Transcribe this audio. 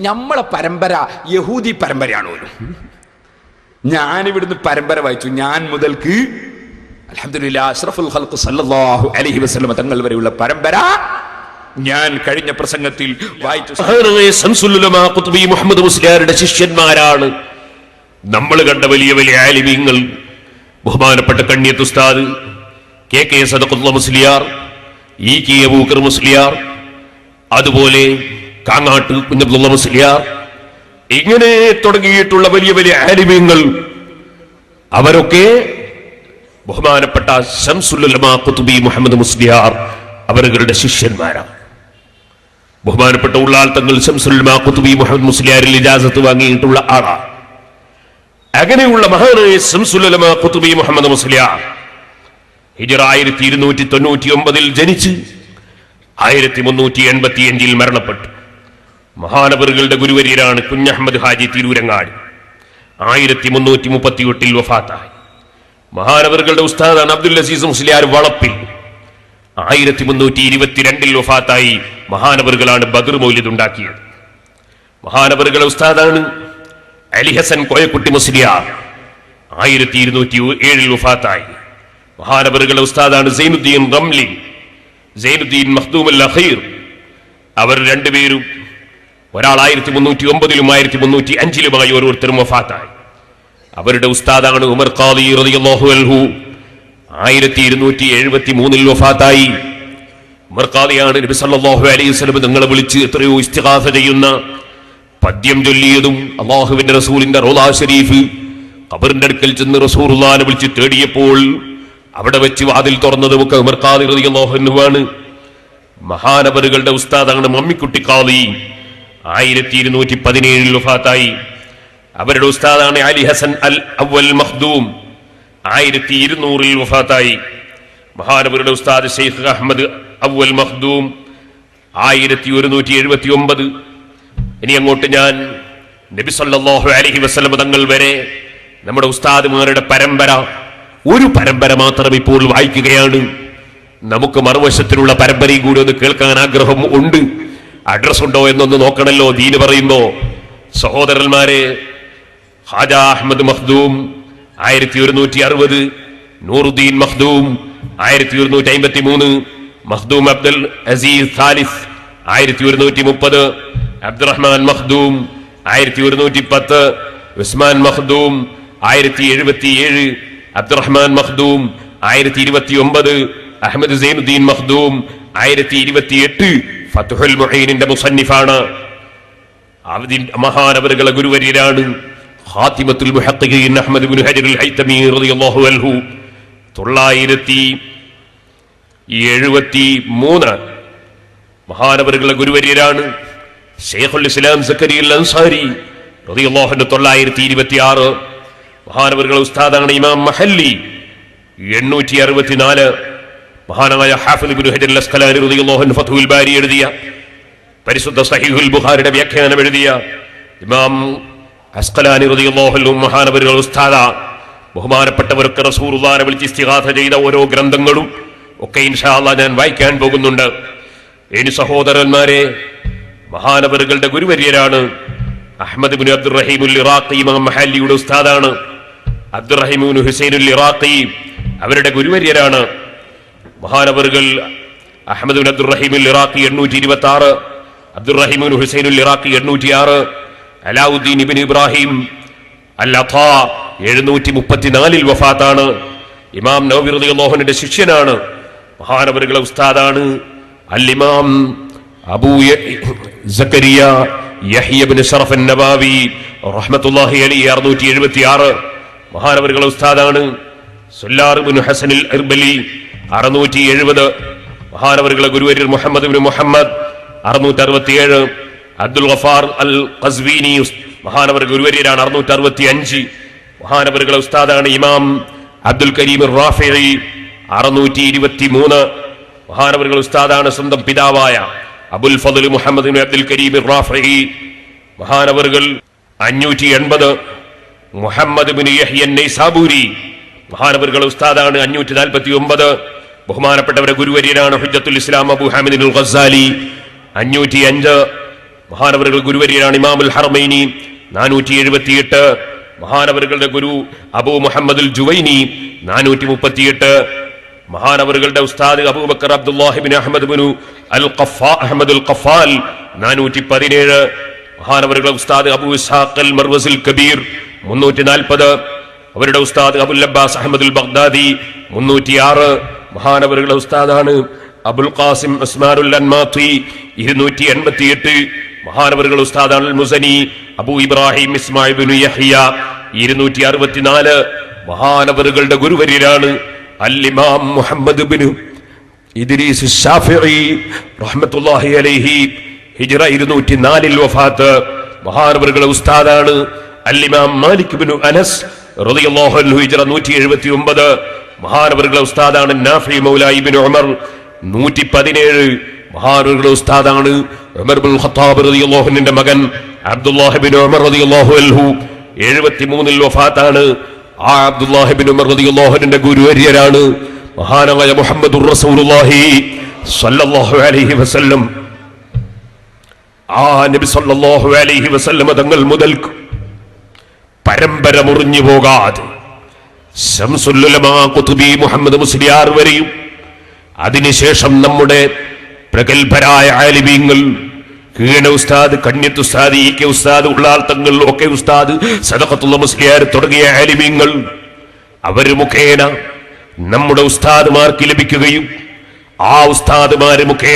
നമ്മളെ പരമ്പര യഹൂദി പരമ്പരയാണോ? ഞാനിവിടുന്ന് പരമ്പര വായിച്ചു. ഞാൻ മുതൽക്ക് അൽഹംദുലില്ലാഹ് അഷ്റഫുൽ ഖൽഖ് സല്ലല്ലാഹു അലൈഹി വസല്ലം തങ്ങൾ വരെയുള്ള പരമ്പര ഞാൻ കഴിഞ്ഞ പ്രസംഗത്തിൽ വായിച്ചു. ശംസുൽ ഉലമാ ഖുത്ബി മുഹമ്മദ് മുസ്ലിയാരുടെ ശിഷ്യന്മാരാണ് നമ്മൾ കണ്ട വലിയ വലിയ ആലിമീങ്ങൾ. ബഹുമാനപ്പെട്ട കണ്ണിയത്ത് ഉസ്താദ് കെ സദഖത്തുള്ള മുസ്ലിയാർ, കെ അബൂബക്കർ മുസ്ലിയാർ, അതുപോലെ കാങ്ങാട്ട് കുഞ്ഞബ്ദുള്ള മുസ്ലിയാർ, ഇങ്ങനെ തുടങ്ങിയിട്ടുള്ള വലിയ വലിയ ആലിമീങ്ങൾ അവരൊക്കെ ബഹുമാനപ്പെട്ട ശംസുൽ ഉലമാ ഖുത്ബി മുഹമ്മദ് മുസ്ലിയാർ അവരുടെ ശിഷ്യന്മാരാണ്. ബഹുമാനപ്പെട്ട ഉള്ളാൾ തങ്ങൾ ശംസുൽ ഉലമാ ഖുത്ബി മുഹമ്മദ് മുസ്ലിയാരിൽ ഇജാസത്ത് വാങ്ങിയിട്ടുള്ള ആളാണ്. അങ്ങനെയുള്ള മഹാനായ ശംസുൽ ഉലമാ ഖുത്ബി മുഹമ്മദ് മുസ്ലിയാർ ഹിജ്റ 1299 ജനിച്ച് 1385 മരണപ്പെട്ടു. മഹാനവറുകളുടെ ഗുരുവര്യരാണ് കുഞ്ഞഹമ്മദ് ഹാജി തിരൂരങ്ങാടി. 1338 വഫാത്തായി. മഹാനവറുകളുടെ ഉസ്താദാണ് അബ്ദുൽ അസീസ് മുസ്ലിയാർ വളപ്പിൽ. 1322 വഫാത്തായി. മഹാനവറുകളാണ് ബദർ മൗലിദ് ഉണ്ടാക്കിയത്. മഹാനവറുകളുടെ ഉസ്താദാണ് അലി ഹസൻ കോയക്കുട്ടി മുസ്ലിയാർ. 1207 വഫാത്തായി. മഹാനവറുകളുടെ ഉസ്താദാണ് സൈനുദ്ദീൻ റംലി, സൈനുദ്ദീൻ മഖ്ദൂം അൽ അഖീർ. അവർ രണ്ടുപേരും ഒരാൾ 1309 1305 ഓരോരുത്തരും വഫാത്തായി. അവരുടെ ഉസ്താദാണ് ഉമർ ഖാദി റളിയല്ലാഹു അൻഹു. 1273 വഫാത്തായി. ഉമർ ഖാദിയാണ് നബി സല്ലല്ലാഹു അലൈഹി വസല്ലം തങ്ങളെ വിളിച്ച് എത്രയോ ഇസ്തിഗാസ ചെയ്യുന്ന പദ്യം ചൊല്ലിയതും. അല്ലാഹുവിന്റെ റസൂലിന്റെ റൗള ശരീഫ് ഖബറിന്റെ അടുക്കൽ ചെന്ന് റസൂലുള്ളാഹിനെ വിളിച്ച് തേടിയപ്പോൾ അവിടെ വെച്ച് വാതിൽ തുറന്നതുമൊക്കെ ഉമർ ഖാദി റളിയല്ലാഹു അൻഹുവാണ്. മഹാനവറുകളുടെ ഉസ്താദാണ് മമ്മിക്കുട്ടി ഖാദി. 1217 വഫാത്തായി. അവരുടെ ഉസ്താദാണ് അലി ഹസൻ അൽ അവൽ മഖ്ദൂം. 1200 വഫാത്തായി. മഹാനവറുടെ ഉസ്താദ് ശൈഖ് അഹ്മദ് അവൽ മഖ്ദൂം 1179. ഇനി അങ്ങോട്ട് ഞാൻ നബി സല്ലല്ലാഹു അലൈഹി വസല്ലം തങ്ങൾ വരെ നമ്മുടെ ഉസ്താദുമാരുടെ പരമ്പര, ഒരു പരമ്പര മാത്രം ഇപ്പോൾ വായിക്കുകയാണ്. നമുക്ക് മറുവശത്തിലുള്ള പരമ്പരയും കൂടി ഒന്ന് കേൾക്കാൻ ആഗ്രഹം ഉണ്ട്. അഡ്രസ് ഉണ്ടോ എന്നൊന്ന് നോക്കണല്ലോ ദീന് പറയുമ്പോ. സഹോദരന്മാരെ, ഖാജ അഹ്മദ് മഖ്ദൂം 1160, നൂറുദ്ദീൻ മഖ്ദൂം 1153, മഖ്ദൂം അബ്ദുൽ അസീസ് സാലിസ് 1130, അബ്ദുറഹ്മാൻ മഖ്ദൂം 1110, ഉസ്മാൻ മഖ്ദൂം 1077, അബ്ദുറഹ്മാൻ മഖ്ദൂം 1029, അഹമ്മദ് സൈനുദ്ദീൻ മഖ്ദൂം 1028. ഫത്ഹുൽ മുഈനിന്റെ മുസന്നിഫാണ്. മഹാനവറുകളെ ഗുരുവര്യരാണ് ഖാതിമത്തുൽ മുഹഖ്ഖിഖീൻ അഹ്മദ് ഇബ്നു ഹജർ അൽ ഹൈതമി റളിയല്ലാഹു അൻഹു. 973 മഹാനവറുകളെ ഗുരുവര്യരാണ് ശൈഖുൽ ഇസ്ലാം സക്കരിയ അൽ അൻസാരി റളിയല്ലാഹു അൻഹു. 926 മഹാനവറുകളെ ഉസ്താദാണ് ഇമാം മഹല്ലി. 864 മഹാനായ ഹാഫിദ് ഇബ്നു ഹജർ അൽ അസ്ഖലാനി റളിയല്ലാഹു അൻഹു ഫത്ഹുൽ ബാരി എഴുതിയ പരിശുദ്ധ സഹീഹുൽ ബുഖാരിയുടെ വ്യാഖ്യാനം എഴുതിയ ഇമാം അസ്ഖലാനി റളിയല്ലാഹു അൻഹു മഹാനവറുകളുടെ ഉസ്താദ. ബഹുമാനപ്പെട്ടവരൊക്കെ റസൂലുള്ളാഹിനെ വിളിച്ച് ഇസ്തിഗാസ ചെയ്ത ഓരോ ഗ്രന്ഥങ്ങളും ഒക്കെ ഇൻഷാ അല്ലാഹ് ഞാൻ വായിക്കാൻ പോകുന്നുണ്ട്. ഇനി സഹോദരന്മാരെ, മഹാനവറുകളുടെ ഗുരുവര്യരാണ് അഹ്മദ് ഇബ്നു അബ്ദുറഹീം അൽ ഇറാഖി. ഇമാം മഹല്ലിയുടെ ഉസ്താദാണ് അബ്ദുറഹീം ഇബ്നു ഹുസൈൻ അൽ ഇറാഖി. അവരുടെ ഗുരുവര്യരാണ് മഹാനവറുകൾ അഹ്മദ് ഇബ്നു അബ്ദുറഹീം അൽ ഇറാഖി 826, അബ്ദുറഹീം ഇബ്നു ഹുസൈൻ അൽ ഇറാഖി 806, അലാഉദ്ദീൻ ഇബ്നു ഇബ്രാഹിം അൽ അഥാ 734 വഫാത്താണ്. ഇമാം നവവി റളിയല്ലാഹു അൻഹുവിന്റെ ശിഷ്യനാണ്. മഹാനവറുകളുടെ ഉസ്താദാണ് അൽ ഇമാം അബൂ സക്കരിയ യഹ്യ ഇബ്നു ശറഫ് അൻ-നബാവി റഹ്മത്തുള്ളാഹി അലൈഹി 676. മഹാനവറുകളുടെ ഉസ്താദാണ് സുല്ലാർ ഇബ്നു ഹസൻ അൽ ഇർബലി 670. മഹാനവറുകളുടെ ഗുരുവര്യർ മുഹമ്മദ് ഇബ്നു മുഹമ്മദ് 667. അബ്ദുൽ ഗഫാർ അൽ ഖസ്വീനി മഹാനവറുടെ ഗുരുവര്യരാണ് 665. മഹാനവറുകളുടെ ഉസ്താദാണ് ഇമാം അബ്ദുൽ കരീം റാഫിഈ 623. മഹാനവറുകളുടെ ഉസ്താദാണ് സ്വന്തം പിതാവായ അബുൽ ഫദ്ൽ മുഹമ്മദ് ഇബ്നു അബ്ദുൽ കരീം റാഫിഈ. മഹാനവറുകൾ 580. മുഹമ്മദ് ഇബ്നു യഹ്യ അൻ-നൈസാബൂരി മഹാനവറുകളുടെ ഉസ്താദാണ് 549. ബഹുമാനപ്പെട്ടവരുടെ ഗുരുവര്യരാണ് ഹുജ്ജത്തുൽ ഇസ്ലാം അബൂ ഹാമിദ് അൽ ഗസ്സാലി 505. മഹാനവറുകൾ ഗുരുവര്യനാണ് ഇമാമുൽ ഹറമൈനി 478. മഹാനവറുകളുടെ ഗുരു അബൂ മുഹമ്മദുൽ ജുവൈനി 438. മഹാനവറുകളുടെ ഉസ്താദ് അബൂബക്കർ അബ്ദുല്ലാഹിബിൻ അഹമ്മദ് ബിൻ അഹമ്മദുൽ ഖഫാൽ 417. മഹാനവറുകളുടെ ഉസ്താദ് അബൂ ഇസ്ഹാഖ് അൽ മർവസിൽ കബീർ 340. അവരുടെ ഉസ്താദ് അബുൽ അബ്ബാസ് അഹമ്മദുൽ ബഗ്ദാദി 306. മഹാനവറുകളുടെ ഉസ്താദാണ് അബുൽ ഖാസിം ഉസ്മാനുൽ അൻമാത്തി 288. മഹാനവറുകളുടെ ഉസ്താദാണ് അൽ മുസനി അബൂ ഇബ്രാഹിം ഇസ്മായിൽ ബിൻ യഹ്യ 264. മഹാനവറുകളുടെ ഗുരുവര്യരാണ് അൽ ഇമാം മുഹമ്മദ് ബിൻ ഇദ്രീസ് ശാഫിഈ റഹ്മത്തുള്ളാഹി അലൈഹി ഹിജ്റ 204 വഫാത്ത്. മഹാനവറുകളുടെ ഉസ്താദാണ് അൽ ഇമാം മാലിക് ബിൻ അനസ് റളിയല്ലാഹു അൻഹു ഹിജ്റ 179. മഹാനവറുകളുടെ ഉസ്താദാണ് നാഫി മൗല ഇബ്നു ഉമർ 117. മഹാനവറുകളുടെ ഉസ്താദാണ് ഉമർ ഇബ്നുൽ ഖത്താബ് റളിയല്ലാഹു അൻഹുവിന്റെ മകൻ അബ്ദുല്ലാഹ് ഇബ്നു ഉമർ റളിയല്ലാഹു അൻഹു 73 വഫാത്താണ്. ആ അബ്ദുല്ലാഹ് ഇബ്നു ഉമർ റളിയല്ലാഹു അൻഹുവിന്റെ ഗുരുവര്യരാണ് മഹാനായ മുഹമ്മദുർ റസൂലുള്ളാഹി സ്വല്ലല്ലാഹു അലൈഹി വസല്ലം. ആ നബി സ്വല്ലല്ലാഹു അലൈഹി വസല്ലം തങ്ങൾ മുതൽ പരമ്പര മുറിഞ്ഞു പോകാതെ ശംസുൽ ഉലമാ ഖുതുബി മുഹമ്മദ് മുസ്ലിയാർ വരെയും അതിനുശേഷം നമ്മുടെ പ്രഗൽഭരായ ആലിമീങ്ങൾ കീഴ ഉസ്താദ്, കണ്യത്ത് ഉസ്താദ്, ഇ കെ ഉസ്താദ്, ഉള്ളാൾ തങ്ങൾ, ഒക്കെ ഉസ്താദ്, സദഖത്തുള്ള മുസ്ലിയാർ തുടങ്ങിയ ആലിമീങ്ങൾ അവർ മുഖേന നമ്മുടെ ഉസ്താദുമാർക്ക് ലഭിക്കുകയും ആ ഉസ്താദുമാര് മുഖേന